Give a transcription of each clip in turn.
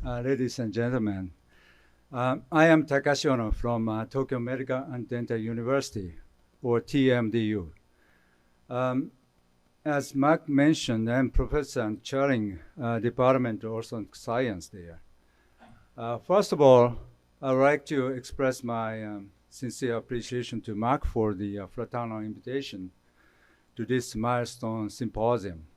ladies and gentlemen. I am Takashi Ono from Tokyo Medical and Dental University, or TMDU. As Mark mentioned, I'm professor and chairing Department of Orthodontic Science there. First of all, I would like to express my sincere appreciation to Mark for the fraternal invitation to this milestone symposium.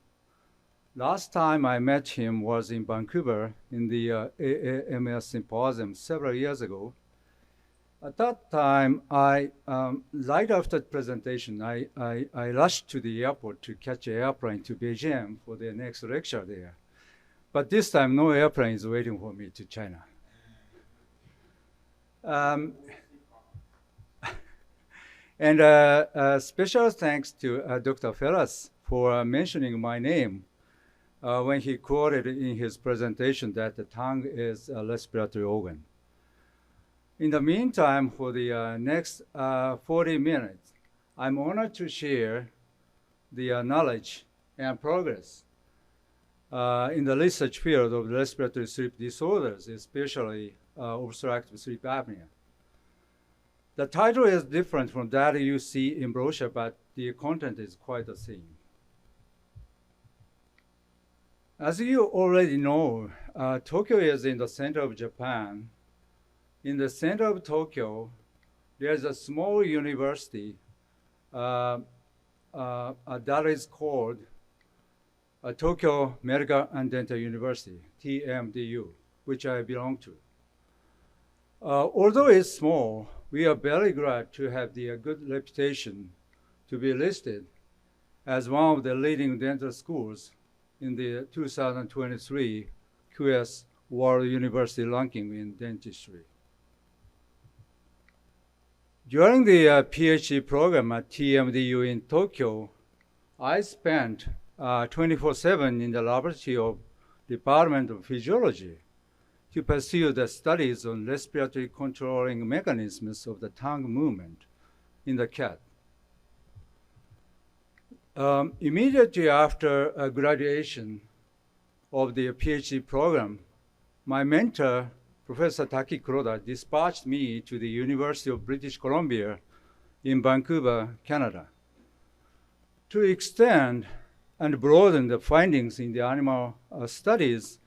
Last time I met him was in Vancouver in the AAMS Symposium several years ago. At that time, right after the presentation, I rushed to the airport to catch an airplane to Beijing for the next lecture there. But this time, no airplane is waiting for me to China. And special thanks to Dr. Ferras for mentioning my name when he quoted in his presentation that the tongue is a respiratory organ. In the meantime, for the next 40 minutes, I'm honored to share the knowledge and progress in the research field of respiratory sleep disorders, especially obstructive sleep apnea. The title is different from that you see in brochure, but the content is quite the same. As you already know, Tokyo is in the center of Japan. In the center of Tokyo, there's a small university that is called Tokyo Medical and Dental University, TMDU, which I belong to. Although it's small, we are very glad to have the good reputation to be listed as one of the leading dental schools in the 2023 QS World University Ranking in Dentistry. During the PhD program at TMDU in Tokyo, I spent 24/7 in the laboratory of Department of Physiology to pursue the studies on respiratory controlling mechanisms of the tongue movement in the cat. Immediately after graduation of the PhD program, my mentor, Professor Taki Kuroda, dispatched me to the University of British Columbia in Vancouver, Canada, to extend and broaden the findings in the animal studies.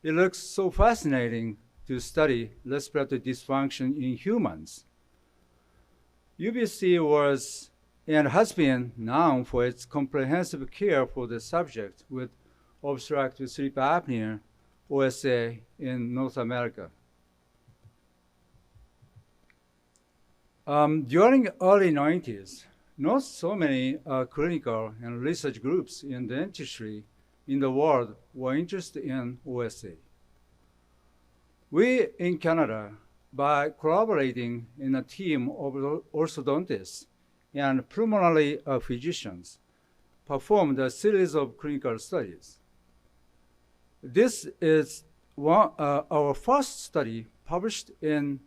It looks so fascinating to study respiratory dysfunction in humans. UBC was and has been known for its comprehensive care for the subject with obstructive sleep apnea, OSA, in North America. During early 90s, not so many clinical and research groups in dentistry in the world were interested in OSA. We in Canada, by collaborating in a team of orthodontists and pulmonary physicians, performed a series of clinical studies. This is our first study published in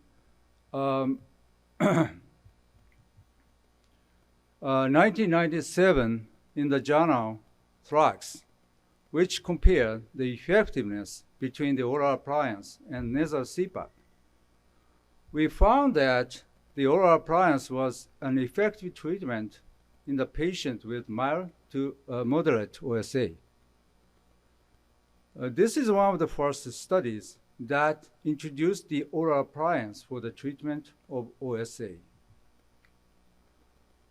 1997 in the journal Thorax, which compared the effectiveness between the oral appliance and nasal CPAP. We found that the oral appliance was an effective treatment in the patient with mild to moderate OSA. This is one of the first studies that introduced the oral appliance for the treatment of OSA.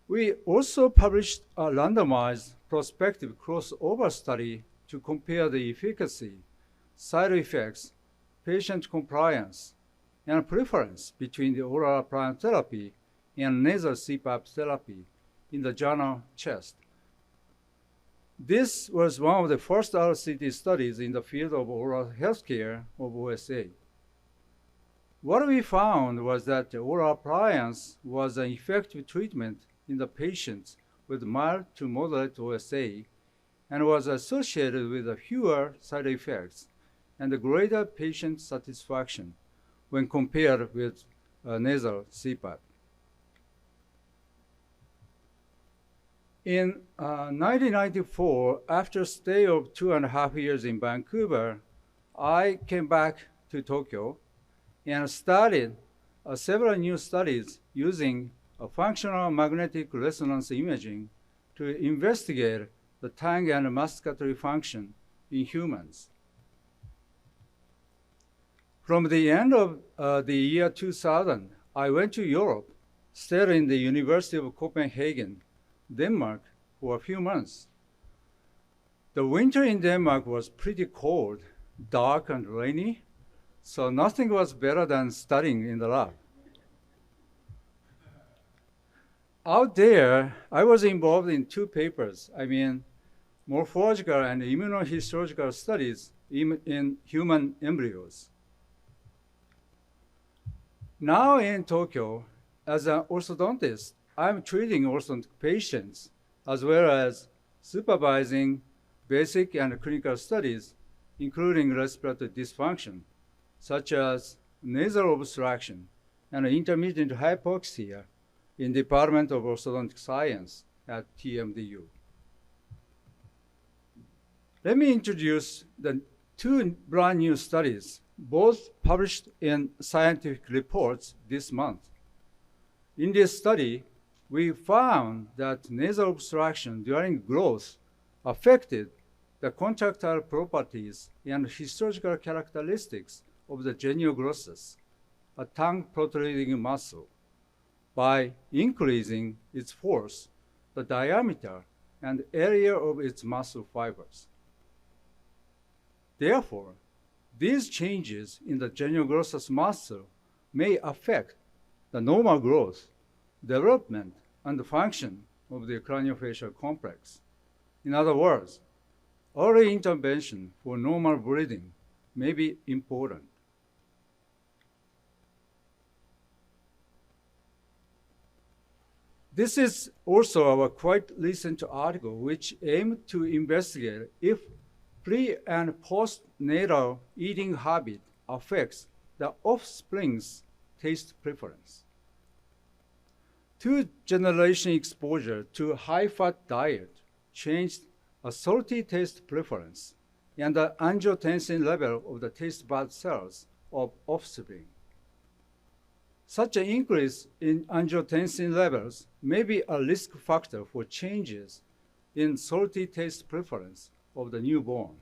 We also published a randomized prospective crossover study to compare the efficacy, side effects, patient compliance, and preference between the oral appliance therapy and nasal CPAP therapy in the journal Chest. This was one of the first RCT studies in the field of oral healthcare of OSA. What we found was that the oral appliance was an effective treatment in the patients with mild to moderate OSA and was associated with fewer side effects and a greater patient satisfaction when compared with nasal CPAP. In 1994, after a stay of 2.5 years in Vancouver, I came back to Tokyo and started several new studies using functional magnetic resonance imaging to investigate the tongue and masticatory function in humans. From the end of the year 2000, I went to Europe, stayed in the University of Copenhagen, Denmark, for a few months. The winter in Denmark was pretty cold, dark and rainy, so nothing was better than studying in the lab. Out there, I was involved in two papers. Morphological and immunohistological studies in human embryos. Now in Tokyo, as an orthodontist, I'm treating orthodontic patients as well as supervising basic and clinical studies, including respiratory dysfunction, such as nasal obstruction and intermittent hypoxia in the Department of Orthodontic Science at TMDU. Let me introduce the two brand new studies, both published in scientific reports this month. In this study, we found that nasal obstruction during growth affected the contractile properties and histological characteristics of the genioglossus, a tongue protruding muscle, by increasing its force, the diameter, and area of its muscle fibers. Therefore, these changes in the genioglossus muscle may affect the normal growth, development, and function of the craniofacial complex. In other words, early intervention for normal breathing may be important. This is also a quite recent article which aimed to investigate if pre- and postnatal eating habit affects the offspring's taste preference. Two-generation exposure to high-fat diet changed a salty taste preference and the angiotensin level of the taste bud cells of offspring. Such an increase in angiotensin levels may be a risk factor for changes in salty taste preference of the newborn.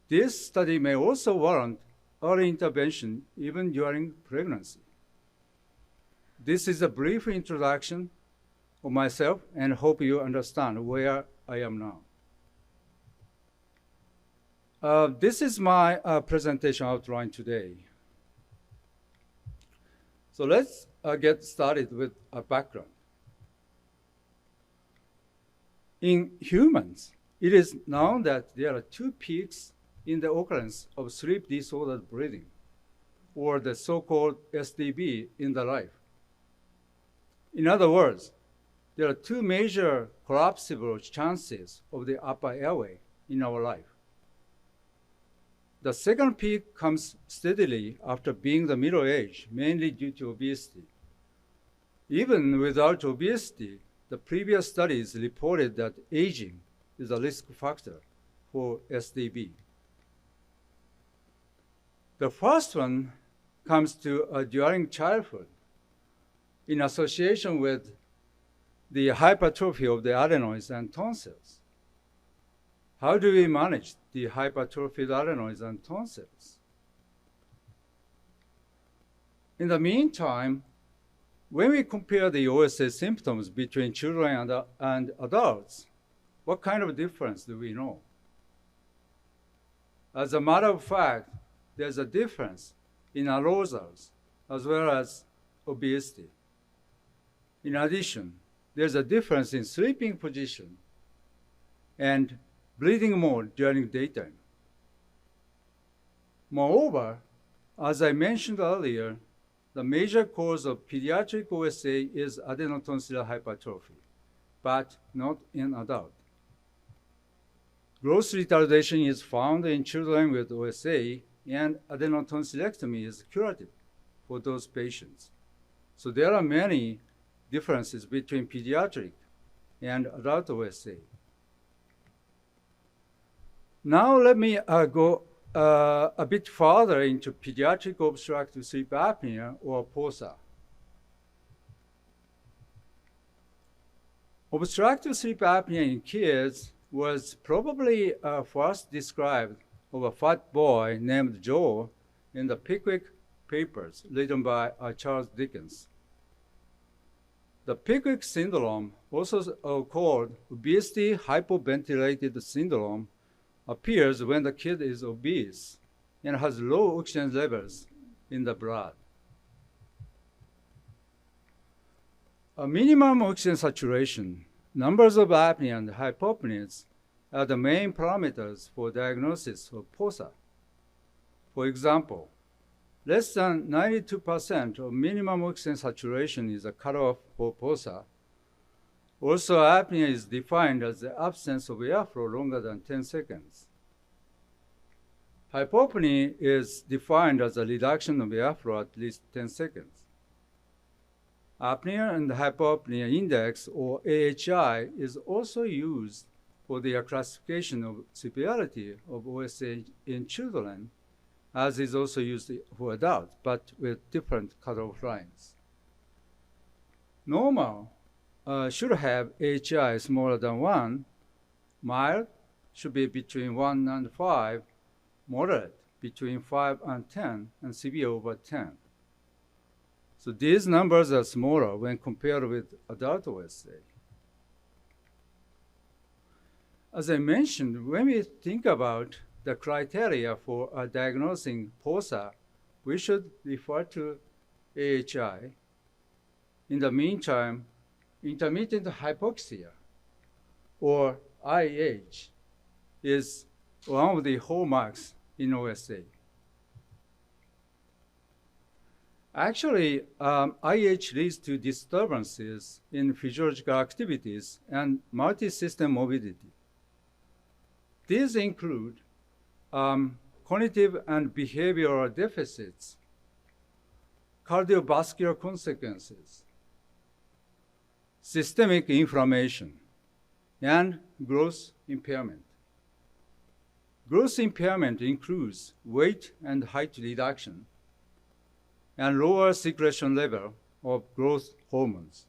This study may also warrant early intervention even during pregnancy. This is a brief introduction of myself and hope you understand where I am now. This is my presentation outline today. So let's get started with a background. In humans, it is known that there are two peaks in the occurrence of sleep-disordered breathing, or the so-called SDB, in the life. In other words, there are two major collapsible chances of the upper airway in our life. The second peak comes steadily after being the middle age, mainly due to obesity. Even without obesity, the previous studies reported that aging is a risk factor for SDB. The first one comes during childhood in association with the hypertrophy of the adenoids and tonsils. How do we manage the hypertrophied adenoids and tonsils? In the meantime, when we compare the OSA symptoms between children and adults, what kind of difference do we know? As a matter of fact, there's a difference in arousals as well as obesity. In addition, there's a difference in sleeping position and breathing mode during daytime. Moreover, as I mentioned earlier, the major cause of pediatric OSA is adenotonsillar hypertrophy, but not in adults. Growth retardation is found in children with OSA, and adenotonsillectomy is curative for those patients. So there are many differences between pediatric and adult OSA. Now let me go a bit farther into pediatric obstructive sleep apnea, or POSA. Obstructive sleep apnea in kids was probably first described of a fat boy named Joe in the Pickwick Papers written by Charles Dickens. The Pickwick syndrome, also called obesity hypoventilated syndrome, appears when the kid is obese and has low oxygen levels in the blood. A minimum oxygen saturation, numbers of apnea, and hypopneas are the main parameters for diagnosis of POSA. For example, less than 92% of minimum oxygen saturation is a cutoff for POSA. Also, apnea is defined as the absence of airflow longer than 10 seconds. Hypopnea is defined as a reduction of airflow at least 10 seconds. Apnea and Hypopnea Index, or AHI, is also used for the classification of severity of OSA in children, as is also used for adults, but with different cutoff lines. Normal should have AHI smaller than 1, mild should be between 1 and 5, moderate between 5 and 10, and severe over 10. So these numbers are smaller when compared with adult OSA. As I mentioned, when we think about the criteria for diagnosing POSA, we should refer to AHI. In the meantime, intermittent hypoxia, or IH, is one of the hallmarks in OSA. Actually, IH leads to disturbances in physiological activities and multi-system mobility. These include cognitive and behavioral deficits, cardiovascular consequences, systemic inflammation, and growth impairment. Growth impairment includes weight and height reduction and lower secretion level of growth hormones.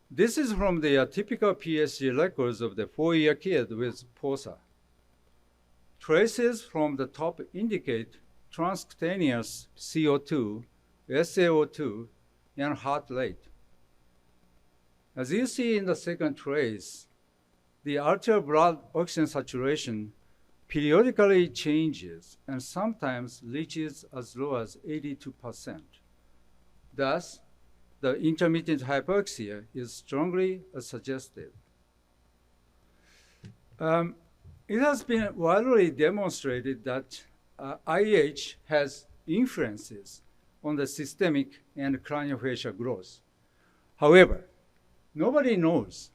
This is from the typical PSG records of the 4-year kid with POSA. Traces from the top indicate transcutaneous CO2, SaO2, and heart rate. As you see in the second trace, the arterial blood oxygen saturation periodically changes and sometimes reaches as low as 82%. Thus, the intermittent hypoxia is strongly suggested. It has been widely demonstrated that IH has influences on the systemic and craniofacial growth. However, nobody knows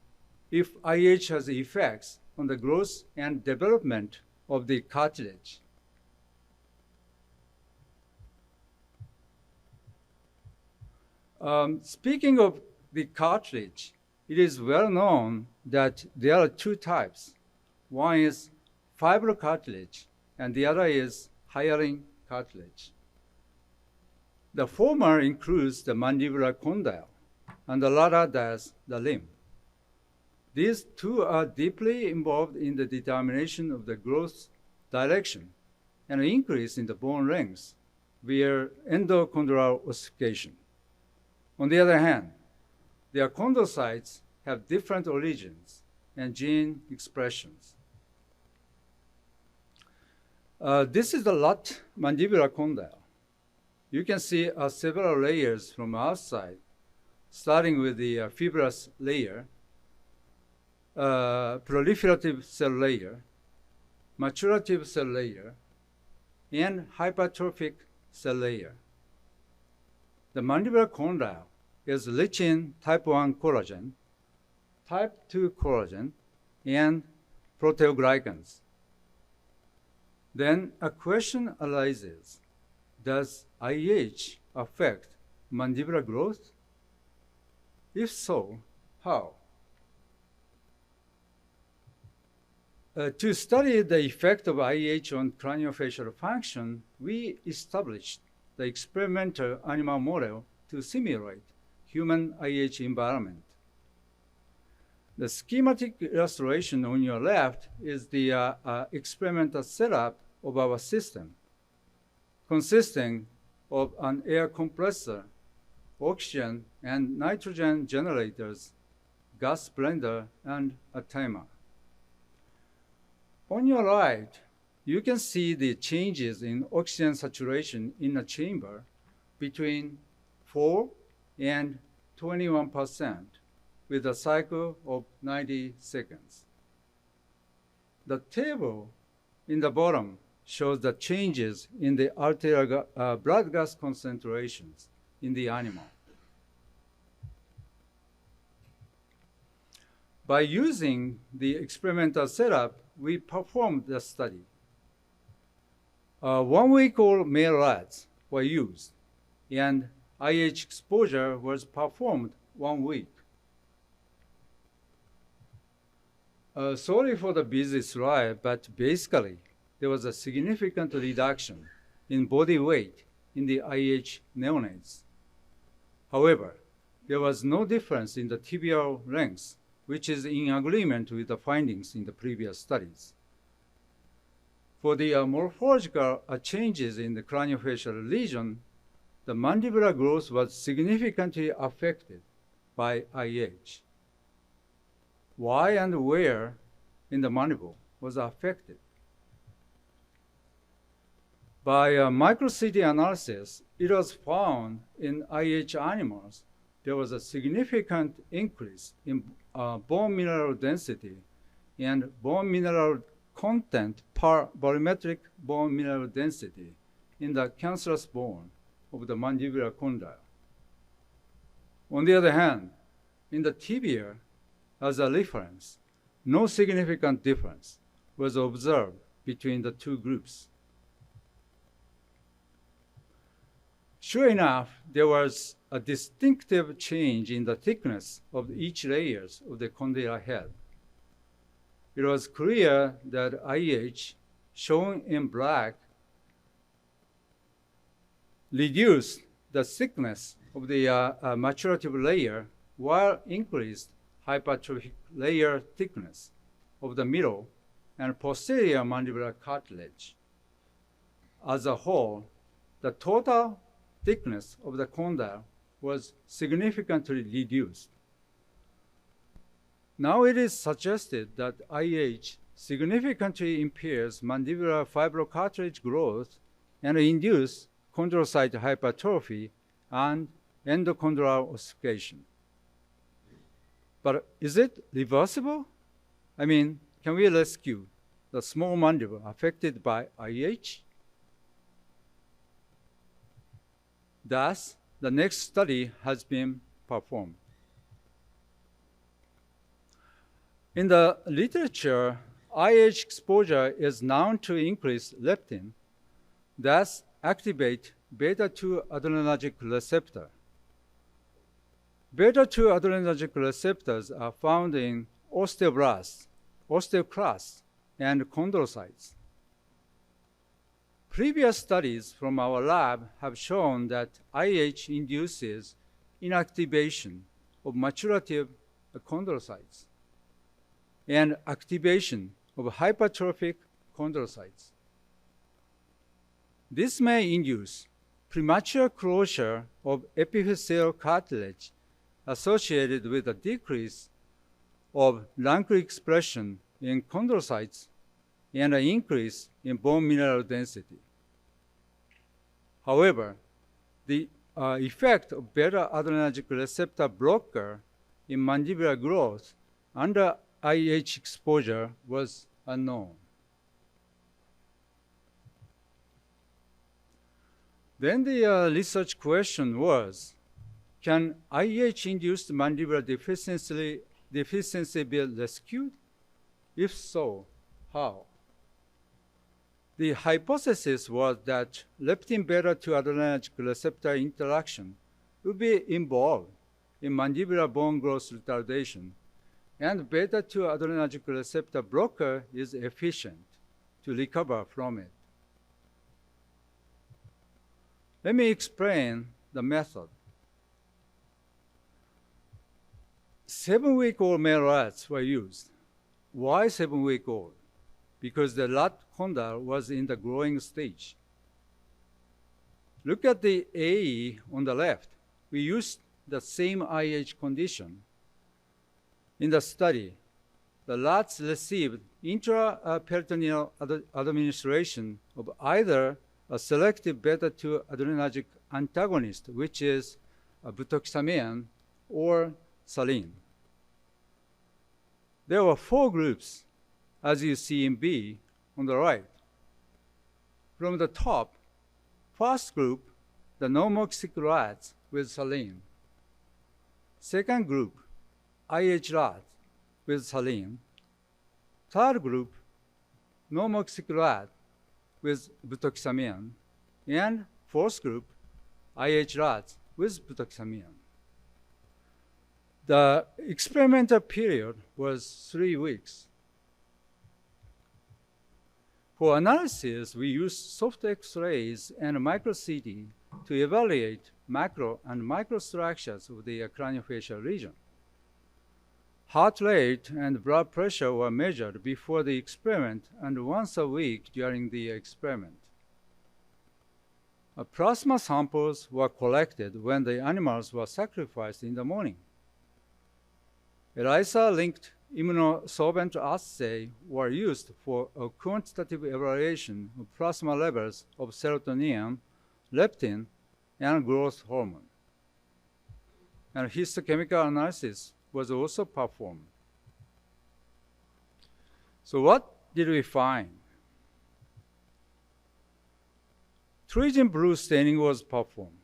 if IH has effects on the growth and development of the cartilage. Speaking of the cartilage, it is well known that there are two types. One is fibrocartilage, and the other is hyaline cartilage. The former includes the mandibular condyle, and the latter does the limb. These two are deeply involved in the determination of the growth direction and an increase in the bone length via endochondral ossification. On the other hand, their chondrocytes have different origins and gene expressions. This is the lat mandibular condyle. You can see several layers from outside, starting with the fibrous layer, proliferative cell layer, maturative cell layer, and hypertrophic cell layer. The mandibular condyle is rich in type 1 collagen, type 2 collagen, and proteoglycans. Then a question arises, does IH affect mandibular growth? If so, how? To study the effect of IH on craniofacial function, we established the experimental animal model to simulate human IH environment. The schematic illustration on your left is the experimental setup of our system, consisting of an air compressor, oxygen and nitrogen generators, gas blender, and a timer. On your right, you can see the changes in oxygen saturation in a chamber between 4 and 21% with a cycle of 90 seconds. The table in the bottom shows the changes in the arterial blood gas concentrations in the animal. By using the experimental setup, we performed the study. 1-week-old male rats were used, and IH exposure was performed 1 week. Sorry for the busy slide, but basically, there was a significant reduction in body weight in the IH neonates. However, there was no difference in the tibial length, which is in agreement with the findings in the previous studies. For the morphological changes in the craniofacial lesion, the mandibular growth was significantly affected by IH. Why and where in the mandible was affected? By micro-CT analysis, it was found in IH animals there was a significant increase in bone mineral density and bone mineral content per volumetric bone mineral density in the cancerous bone of the mandibular condyle. On the other hand, in the tibia, as a reference, no significant difference was observed between the two groups. Sure enough, there was a distinctive change in the thickness of each layers of the condylar head. It was clear that IH, shown in black, reduced the thickness of the maturative layer while increased hypertrophic layer thickness of the middle and posterior mandibular cartilage. As a whole, the total thickness of the condyle was significantly reduced. Now it is suggested that IH significantly impairs mandibular fibrocartilage growth and induces chondrocyte hypertrophy and endochondral ossification. But is it reversible? I mean, can we rescue the small mandible affected by IH? Thus, the next study has been performed. In the literature, IH exposure is known to increase leptin, thus activate beta-2 adrenergic receptor. Beta-2 adrenergic receptors are found in osteoblasts, osteoclasts, and chondrocytes. Previous studies from our lab have shown that IH induces inactivation of maturative chondrocytes and activation of hypertrophic chondrocytes. This may induce premature closure of epiphyseal cartilage associated with a decrease of LANC expression in chondrocytes and an increase in bone mineral density. However, the effect of beta-adrenergic receptor blocker in mandibular growth under IH exposure was unknown. Then the research question was, can IH-induced mandibular deficiency be rescued? If so, how? The hypothesis was that leptin beta-2 adrenergic receptor interaction would be involved in mandibular bone growth retardation and beta-2 adrenergic receptor blocker is efficient to recover from it. Let me explain the method. 7-week-old male rats were used. Why 7-week-old? Because the rat condyle was in the growing stage. Look at the AE on the left. We used the same IH condition. In the study, the rats received intraperitoneal administration of either a selective beta-2 adrenergic antagonist, which is butoxamine, or saline. There were 4 groups, as you see in B on the right. From the top, first group, the normoxic rats with saline. Second group, IH rats with saline. Third group, normoxic rat with butoxamine. And fourth group, IH rats with butoxamine. The experimental period was 3 weeks. For analysis, we used soft X-rays and micro-CT to evaluate macro and microstructures of the craniofacial region. Heart rate and blood pressure were measured before the experiment and once a week during the experiment. Plasma samples were collected when the animals were sacrificed in the morning. ELISA-linked immunosorbent assay were used for a quantitative evaluation of plasma levels of serotonin, leptin, and growth hormone. And histochemical analysis was also performed. So what did we find? Trigen blue staining was performed.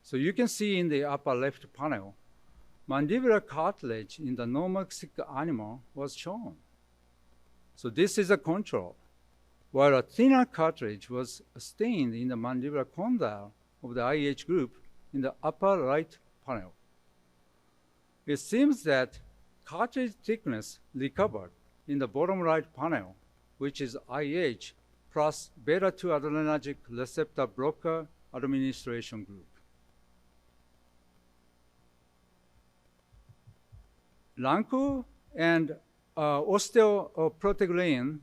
So you can see in the upper left panel, mandibular cartilage in the normoxic animal was shown. So this is a control, while a thinner cartilage was stained in the mandibular condyle of the IH group in the upper right panel. It seems that cartilage thickness recovered in the bottom right panel, which is IH plus beta-2 adrenergic receptor blocker administration group. LANCU and osteoprotein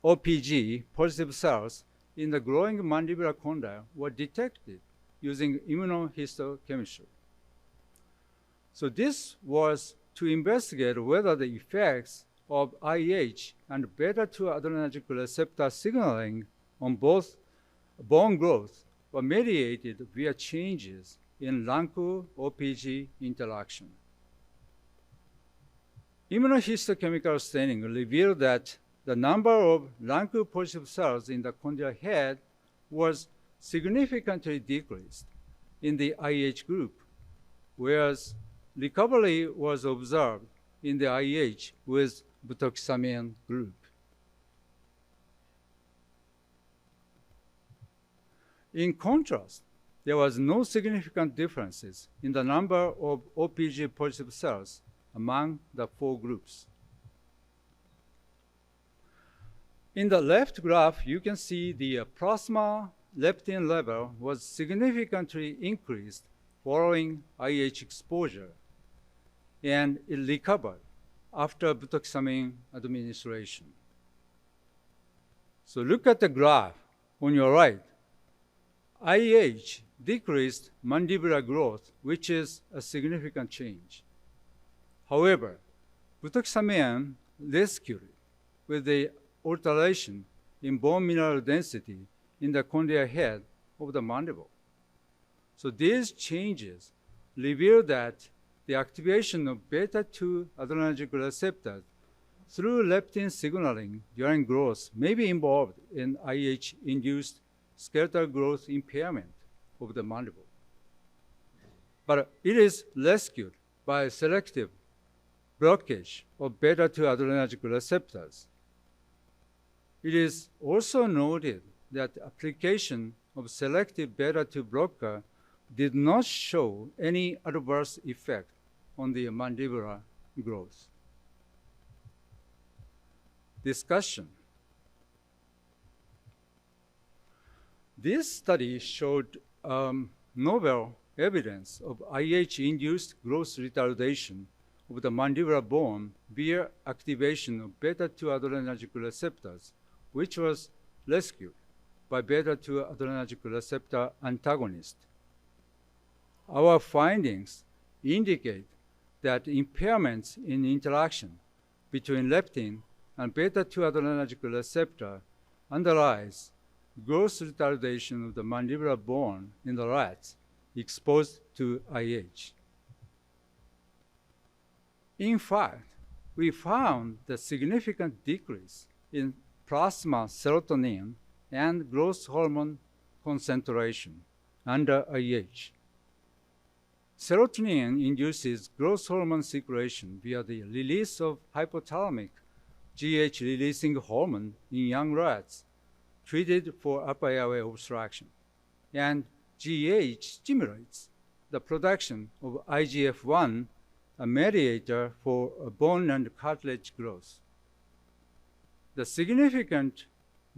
OPG positive cells in the growing mandibular condyle were detected using immunohistochemistry. So this was to investigate whether the effects of IH and beta-2 adrenergic receptor signaling on both bone growth were mediated via changes in LANCU-OPG interaction. Immunohistochemical staining revealed that the number of LANCU-positive cells in the condylar head was significantly decreased in the IH group, whereas recovery was observed in the IH with butoxamine group. In contrast, there was no significant differences in the number of OPG positive cells among the 4 groups. In the left graph, you can see the plasma leptin level was significantly increased following IH exposure, and it recovered after butoxamine administration. So look at the graph on your right. IH decreased mandibular growth, which is a significant change. However, butoxamine rescued it with the alteration in bone mineral density in the condylar head of the mandible. So these changes reveal that the activation of beta-2 adrenergic receptors through leptin signaling during growth may be involved in IH-induced skeletal growth impairment of the mandible. But it is rescued by selective blockage of beta-2 adrenergic receptors. It is also noted that application of selective beta-2 blocker did not show any adverse effect on the mandibular growth. discussion. This study showed novel evidence of IH-induced growth retardation of the mandibular bone via activation of beta-2 adrenergic receptors, which was rescued by beta-2 adrenergic receptor antagonist. Our findings indicate that impairments in interaction between leptin and beta-2 adrenergic receptor underlies growth retardation of the mandibular bone in the rats exposed to IH. In fact, we found the significant decrease in plasma serotonin and growth hormone concentration under IH. Serotonin induces growth hormone secretion via the release of hypothalamic GH-releasing hormone in young rats treated for upper airway obstruction, and GH stimulates the production of IGF-1, a mediator for bone and cartilage growth. The significant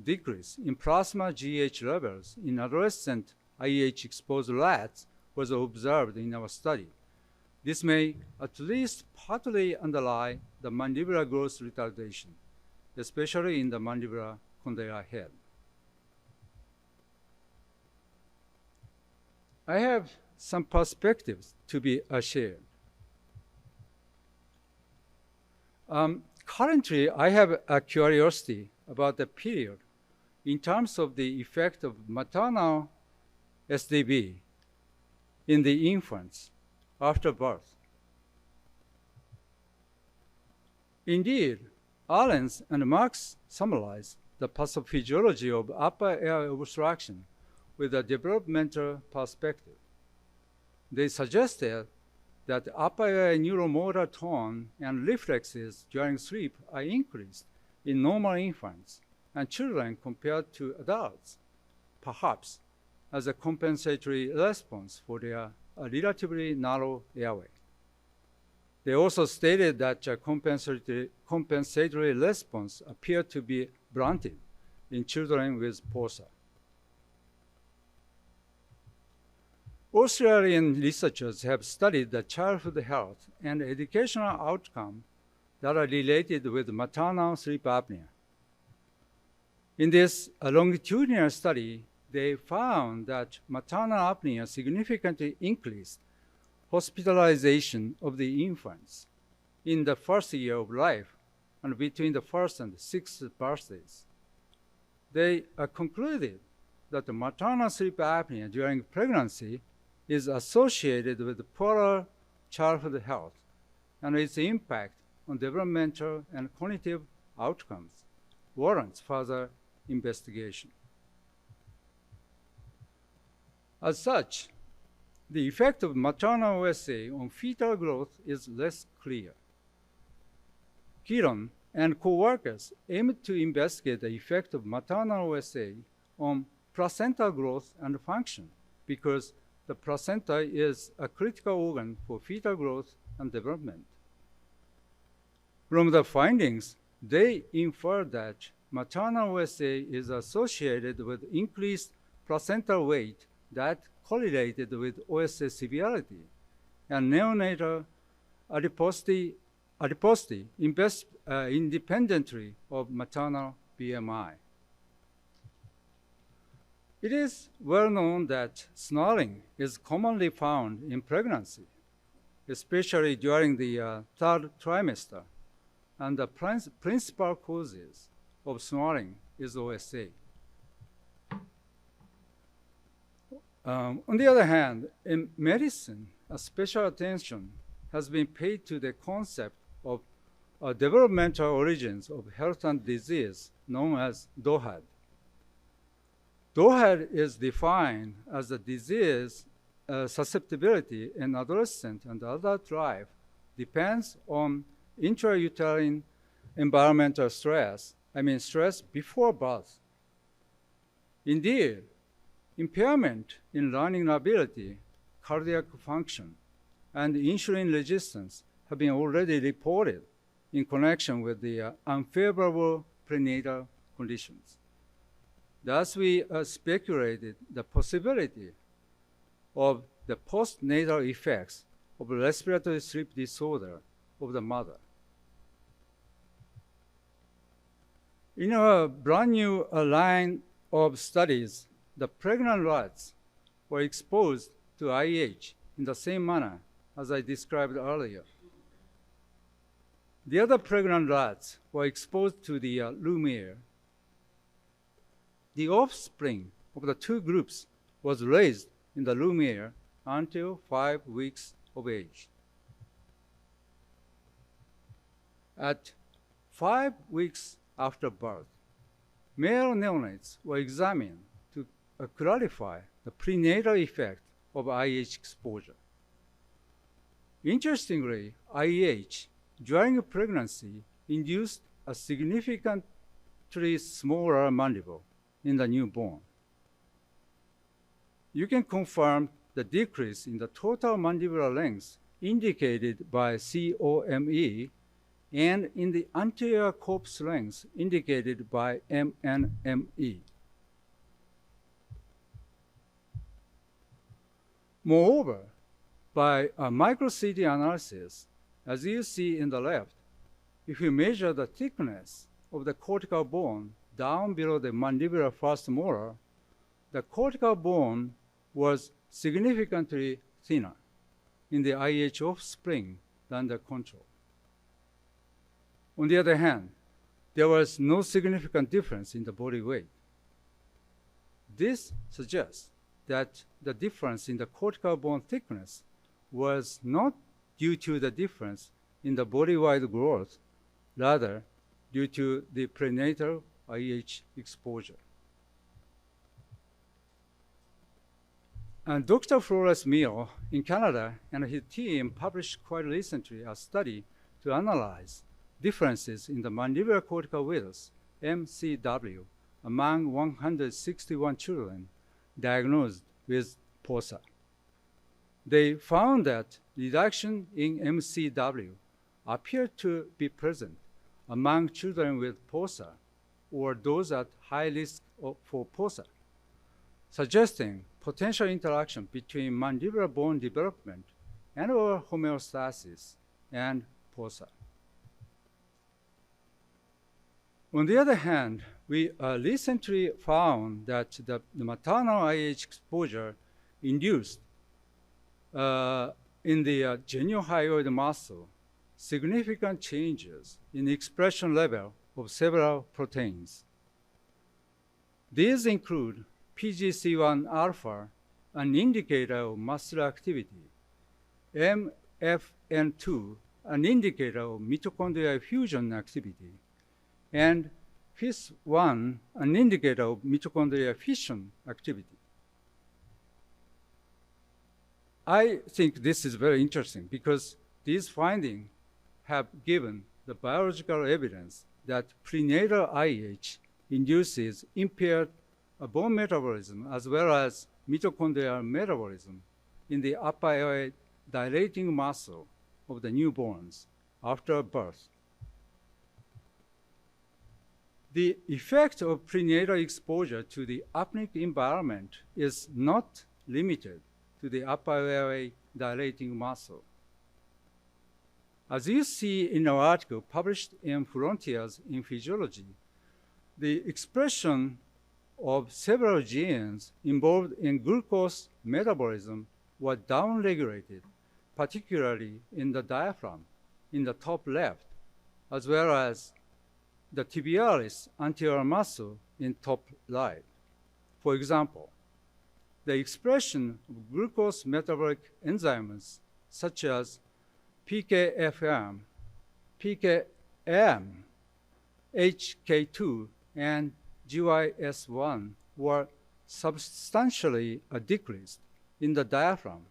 decrease in plasma GH levels in adolescent IH-exposed rats was observed in our study. This may at least partly underlie the mandibular growth retardation, especially in the mandibular condyle head. I have some perspectives to be shared. Currently, I have a curiosity about the period in terms of the effect of maternal SDB in the infants after birth. Indeed, Arens and Marx summarize the pathophysiology of upper airway obstruction with a developmental perspective. They suggested that upper airway neuromotor tone and reflexes during sleep are increased in normal infants and children compared to adults, perhaps as a compensatory response for their relatively narrow airway. They also stated that a compensatory response appeared to be blunted in children with POSA. Australian researchers have studied the childhood health and educational outcomes that are related with maternal sleep apnea. In this longitudinal study, they found that maternal apnea significantly increased hospitalization of the infants in the first year of life and between the first and sixth birthdays. They concluded that the maternal sleep apnea during pregnancy is associated with poorer childhood health, and its impact on developmental and cognitive outcomes warrants further investigation. As such, the effect of maternal OSA on fetal growth is less clear. Kiron and co-workers aimed to investigate the effect of maternal OSA on placental growth and function because the placenta is a critical organ for fetal growth and development. From the findings, they inferred that maternal OSA is associated with increased placental weight that correlated with OSA severity and neonatal adiposity independently of maternal BMI. It is well known that snarling is commonly found in pregnancy, especially during the third trimester, and the principal causes of snarling is OSA. On the other hand, in medicine, a special attention has been paid to the concept of developmental origins of health and disease known as DOHAD. DOHAD is defined as a disease susceptibility in adolescent and adult life depends on intrauterine environmental stress, stress before birth. Indeed, impairment in learning ability, cardiac function, and insulin resistance have been already reported in connection with the unfavorable prenatal conditions. Thus, we speculated the possibility of the postnatal effects of respiratory sleep disorder of the mother. In a brand new line of studies, the pregnant rats were exposed to IH in the same manner as I described earlier. The other pregnant rats were exposed to the room air. The offspring of the two groups was raised in the room air until 5 weeks of age. At 5 weeks after birth, male neonates were examined to clarify the prenatal effect of IH exposure. Interestingly, IH during pregnancy induced a significantly smaller mandible in the newborn. You can confirm the decrease in the total mandibular length indicated by COME and in the anterior corpus length indicated by MNME. Moreover, by a micro-CT analysis, as you see in the left, if you measure the thickness of the cortical bone down below the mandibular first molar, the cortical bone was significantly thinner in the IH offspring than the control. On the other hand, there was no significant difference in the body weight. This suggests that the difference in the cortical bone thickness was not due to the difference in the body-wide growth, rather due to the prenatal IH exposure. And Dr. Flores Mio in Canada and his team published quite recently a study to analyze differences in the mandibular cortical width, MCW, among 161 children diagnosed with POSA. They found that reduction in MCW appeared to be present among children with POSA or those at high risk for POSA, suggesting potential interaction between mandibular bone development and or homeostasis and POSA. On the other hand, we recently found that the maternal IH exposure induced in the geniohyoid muscle significant changes in the expression level of several proteins. These include PGC1 alpha, an indicator of muscular activity, MFN2, an indicator of mitochondrial fusion activity, and FIS1, an indicator of mitochondrial fission activity. I think this is very interesting because these findings have given the biological evidence that prenatal IH induces impaired bone metabolism as well as mitochondrial metabolism in the upper airway dilating muscle of the newborns after birth. The effect of prenatal exposure to the apneic environment is not limited to the upper airway dilating muscle. As you see in our article published in Frontiers in Physiology, the expression of several genes involved in glucose metabolism were downregulated, particularly in the diaphragm in the top left, as well as the tibialis anterior muscle in top right. For example, the expression of glucose metabolic enzymes such as PKFM, PKM, HK2, and GYS1 were substantially decreased in the diaphragm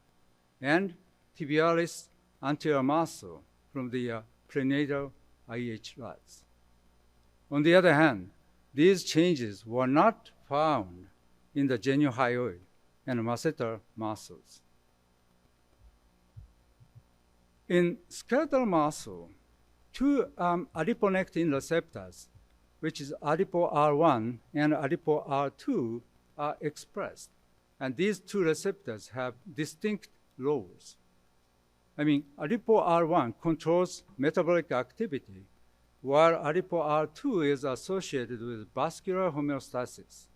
and tibialis anterior muscle from the prenatal IH rats. On the other hand, these changes were not found in the geniohyoid and masseter muscles. In skeletal muscle, two adiponectin receptors which is ADIPO-R1 and ADIPO-R2, are expressed. And these two receptors have distinct roles. ADIPO-R1 controls metabolic activity, while ADIPO-R2 is associated with vascular homeostasis.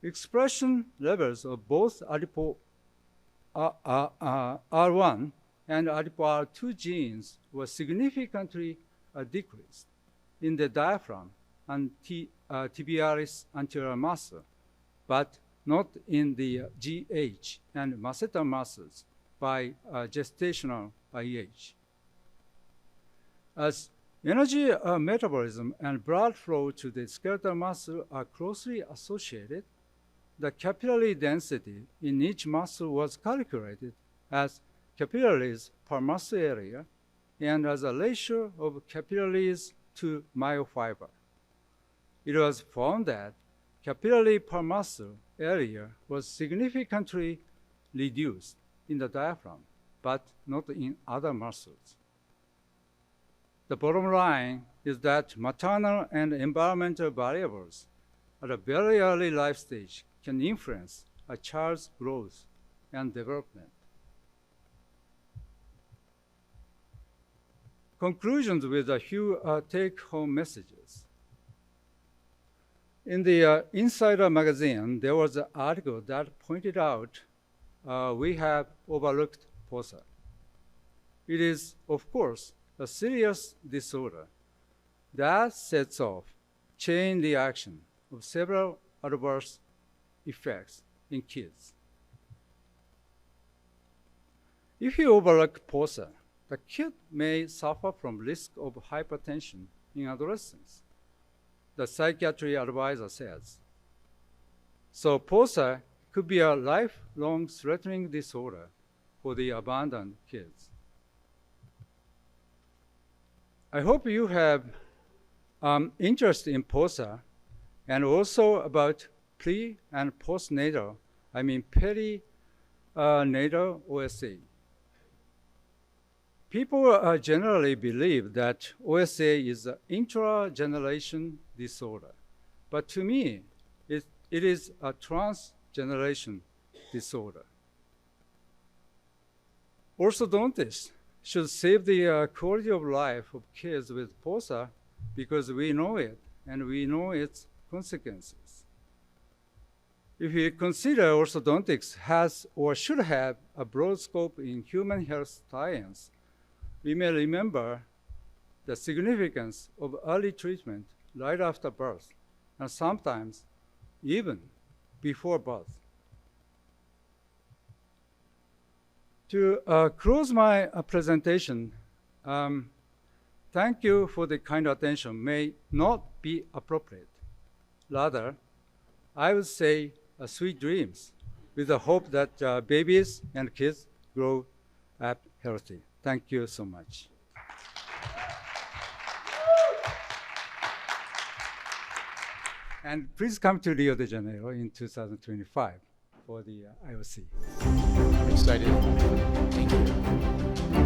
Expression levels of both ADIPO-R1 and ADIPO-R2 genes were significantly decreased in the diaphragm and tibialis anterior muscle, but not in the GH and masseter muscles by gestational age. As energy metabolism and blood flow to the skeletal muscle are closely associated, the capillary density in each muscle was calculated as capillaries per muscle area and as a ratio of capillaries to myofiber. It was found that capillary per muscle area was significantly reduced in the diaphragm, but not in other muscles. The bottom line is that maternal and environmental variables at a very early life stage can influence a child's growth and development. Conclusions with a few take-home messages. In the Insider magazine, there was an article that pointed out we have overlooked POSA. It is, of course, a serious disorder that sets off chain reaction of several adverse effects in kids. If you overlook POSA, the kid may suffer from risk of hypertension in adolescence, the psychiatry advisor says. So POSA could be a lifelong threatening disorder for the abandoned kids. I hope you have interest in POSA and also about pre and postnatal, perinatal OSA. People generally believe that OSA is an intra-generation disorder, but to me, it is a trans-generation disorder. Orthodontists should save the quality of life of kids with POSA because we know it and we know its consequences. If we consider orthodontics has or should have a broad scope in human health science, we may remember the significance of early treatment right after birth, and sometimes even before birth. To close my presentation, thank you for the kind attention may not be appropriate. Rather, I would say sweet dreams with the hope that babies and kids grow up healthy. Thank you so much. And please come to Rio de Janeiro in 2025 for the IOC. Excited. Thank you.